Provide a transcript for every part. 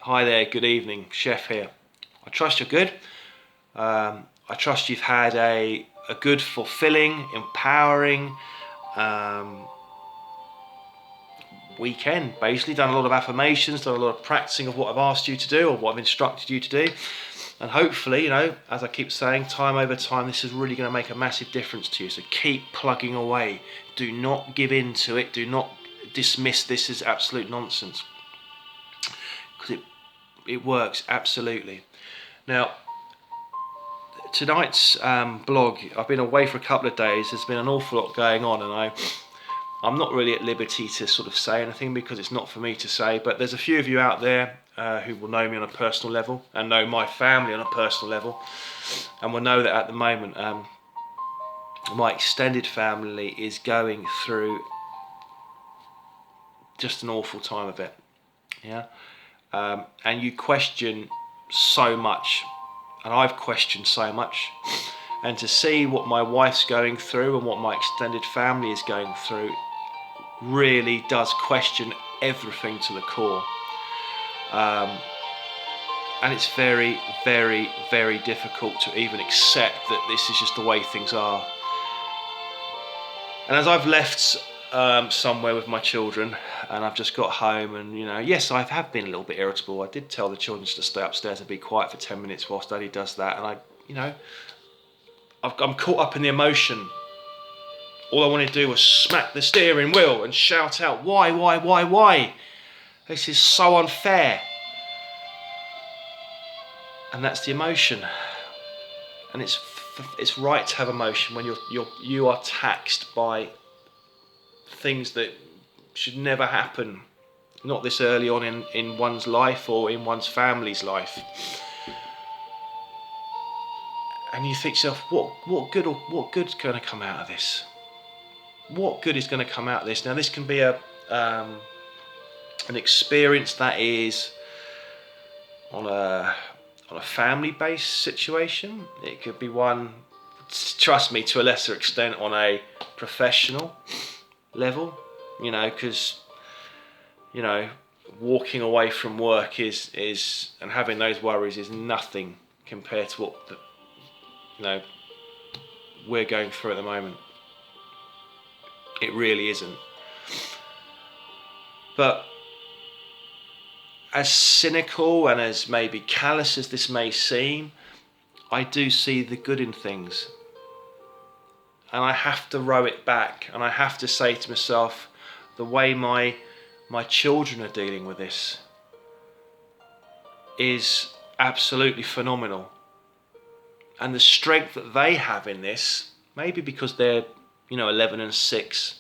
Hi there, good evening, Chef here. I trust you're good. I trust you've had a good, fulfilling, empowering weekend. Basically, done a lot of affirmations, done a lot of practicing of what I've asked you to do or what I've instructed you to do. And hopefully, as I keep saying, time over time, this is really going to make a massive difference to you. So keep plugging away. Do not give in to it. Do not dismiss this as absolute nonsense. Because it works, absolutely. Now, tonight's blog, I've been away for a couple of days. There's been an awful lot going on, and I'm not really at liberty to sort of say anything because it's not for me to say, but there's a few of you out there who will know me on a personal level and know my family on a personal level, and will know that at the moment my extended family is going through just an awful time of it. And you question so much, and I've questioned so much, and to see what my wife's going through and what my extended family is going through really does question everything to the core. And it's very, very, very difficult to even accept that this is just the way things are. And as I've left somewhere with my children, and I've just got home, and yes, I have been a little bit irritable. I did tell the children to stay upstairs and be quiet for 10 minutes whilst Daddy does that, and I'm caught up in the emotion. All I wanted to do was smack the steering wheel and shout out, why? This is so unfair. And that's the emotion. And it's right to have emotion when you are taxed by things that should never happen, not this early on in one's life or in one's family's life. And you think to yourself, what good's going to come out of this? What good is going to come out of this? Now, this can be an experience that is on a family-based situation. It could be one, trust me, to a lesser extent on a professional level. Because walking away from work is and having those worries is nothing compared to what we're going through at the moment. It really isn't. But as cynical and as maybe callous as this may seem, I do see the good in things. And I have to row it back, and I have to say to myself, the way my children are dealing with this is absolutely phenomenal. And the strength that they have in this, maybe because they're 11 and 6.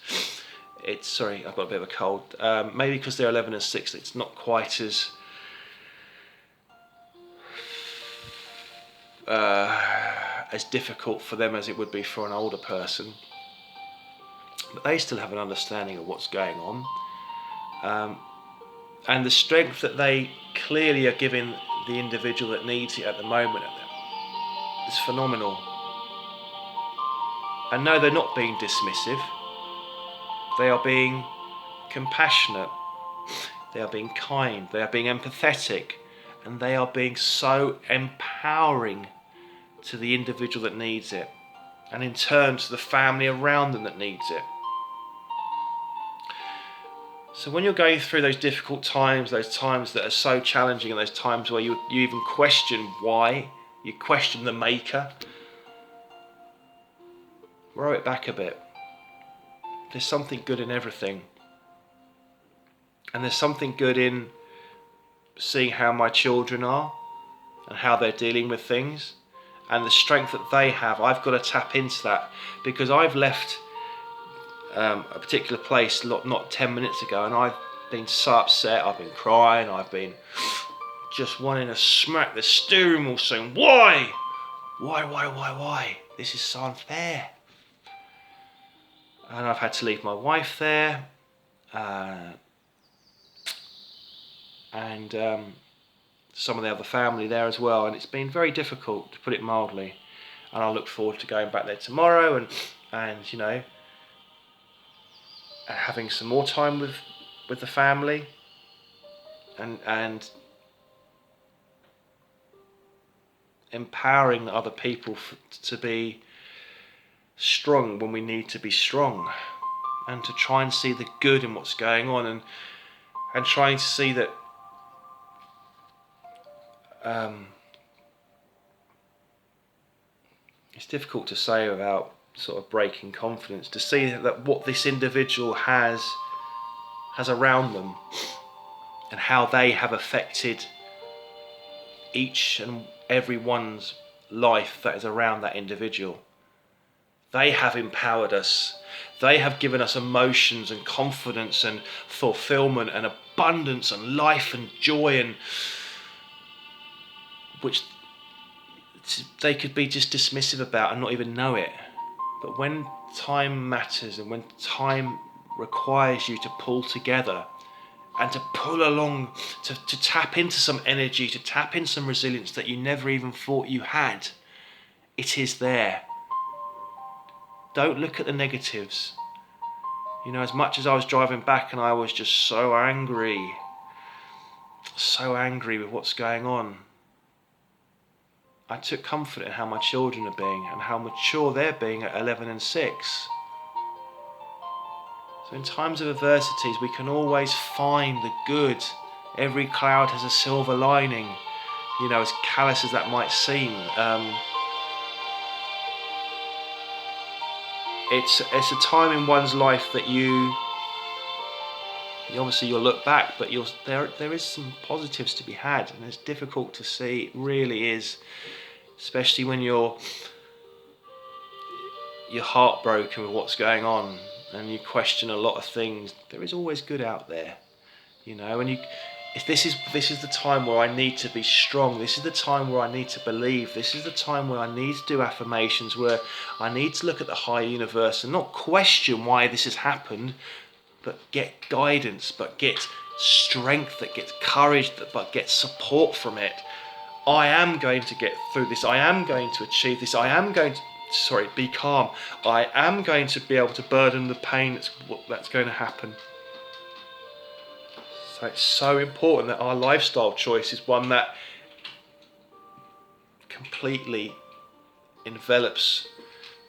Sorry, I've got a bit of a cold. Maybe because they're 11 and 6, it's not quite as difficult for them as it would be for an older person. But they still have an understanding of what's going on. And the strength that they clearly are giving the individual that needs it at the moment is phenomenal. And no, they're not being dismissive. They are being compassionate. They are being kind. They are being empathetic. And they are being so empowering to the individual that needs it. And in turn to the family around them that needs it. So when you're going through those difficult times, those times that are so challenging, and those times where you even question why, you question the maker, row it back a bit. There's something good in everything. And there's something good in seeing how my children are and how they're dealing with things and the strength that they have. I've got to tap into that because I've left a particular place not 10 minutes ago, and I've been so upset, I've been crying, I've been just wanting to smack the steering wheel saying, why? This is so unfair. And I've had to leave my wife there, and some of the other family there as well, and it's been very difficult, to put it mildly. And I look forward to going back there tomorrow and having some more time with the family and empowering other people to be strong when we need to be strong, and to try and see the good in what's going on, and trying to see that it's difficult to say without sort of breaking confidence, to see that what this individual has around them and how they have affected each and everyone's life that is around that individual. They have empowered us. They have given us emotions and confidence and fulfillment and abundance and life and joy, and which they could be just dismissive about and not even know it. But when time matters and when time requires you to pull together and to pull along, to tap into some energy, to tap in some resilience that you never even thought you had, it is there. Don't look at the negatives. You know, as much as I was driving back and I was just so angry with what's going on, I took comfort in how my children are being and how mature they're being at 11 and 6. So in times of adversities, we can always find the good. Every cloud has a silver lining, you know, as callous as that might seem. It's a time in one's life that you obviously you'll look back, but there is some positives to be had, and it's difficult to see. It really is, especially when you're heartbroken with what's going on and you question a lot of things. There is always good out there, you know. And this is the time where I need to be strong. This is the time where I need to believe. This is the time where I need to do affirmations, where I need to look at the higher universe and not question why this has happened, but get guidance, but get strength, that gets courage, but get support from it. I am going to get through this. I am going to achieve this. I am going to be calm. I am going to be able to burden the pain that's going to happen. So it's so important that our lifestyle choice is one that completely envelops,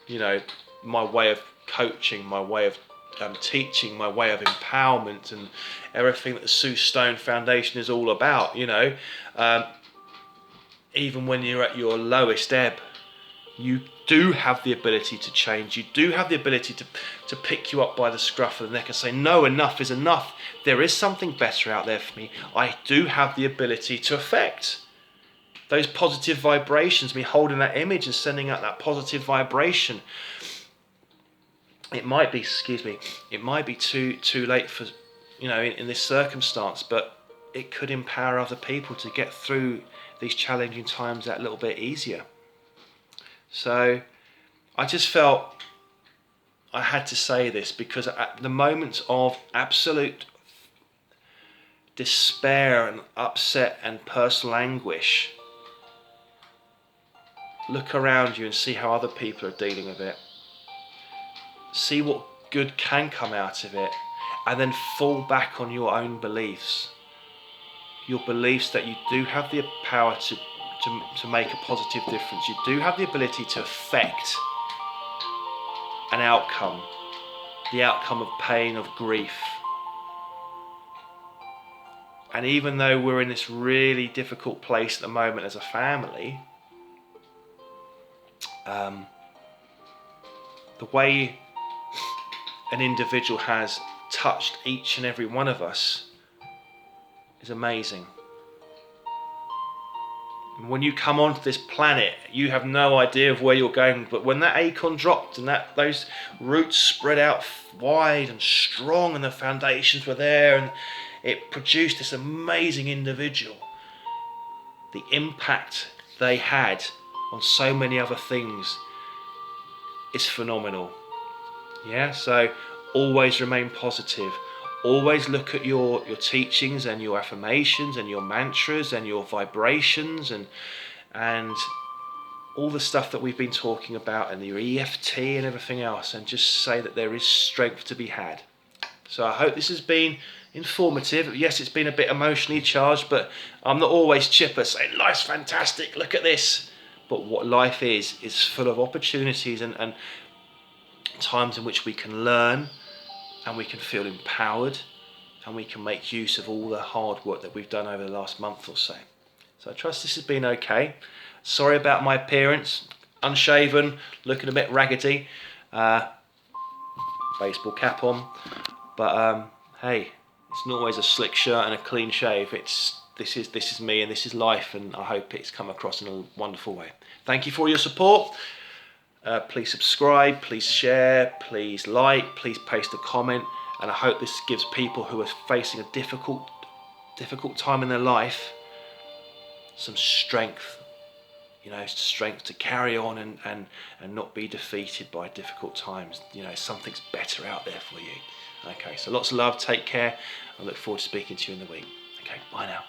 you know, my way of coaching, my way of teaching, my way of empowerment, and everything that the Sue Stone Foundation is all about. You know, even when you're at your lowest ebb, you do have the ability to change. You do have the ability to pick you up by the scruff of the neck and say, no, enough is enough. There is something better out there for me. I do have the ability to affect those positive vibrations, me holding that image and sending out that positive vibration. It might be, it might be too late for, you know, in this circumstance, but it could empower other people to get through these challenging times that little bit easier. So I just felt I had to say this, because at the moments of absolute despair and upset and personal anguish, look around you and see how other people are dealing with it. See what good can come out of it, and then fall back on your own beliefs. Your beliefs that you do have the power to make a positive difference. You do have the ability to affect an outcome, the outcome of pain, of grief. And even though we're in this really difficult place at the moment as a family, the way an individual has touched each and every one of us is amazing. When you come onto this planet, you have no idea of where you're going, but when that acorn dropped and those roots spread out wide and strong and the foundations were there and it produced this amazing individual, the impact they had on so many other things is phenomenal. Yeah, so always remain positive. Always look at your teachings and your affirmations and your mantras and your vibrations and all the stuff that we've been talking about, and your EFT and everything else, and just say that there is strength to be had. So I hope this has been informative. Yes, it's been a bit emotionally charged, but I'm not always chipper saying life's fantastic, look at this. But what life is full of opportunities and times in which we can learn, and we can feel empowered, and we can make use of all the hard work that we've done over the last month or so. So I trust this has been okay. Sorry about my appearance, unshaven, looking a bit raggedy, baseball cap on, but hey, it's not always a slick shirt and a clean shave. This is me, and this is life, and I hope it's come across in a wonderful way. Thank you for your support. Please subscribe, please share, please like, please post a comment, and I hope this gives people who are facing a difficult time in their life some strength, strength to carry on and not be defeated by difficult times. Something's better out there for you. Okay, so lots of love, take care. I look forward to speaking to you in the week. Okay, bye now.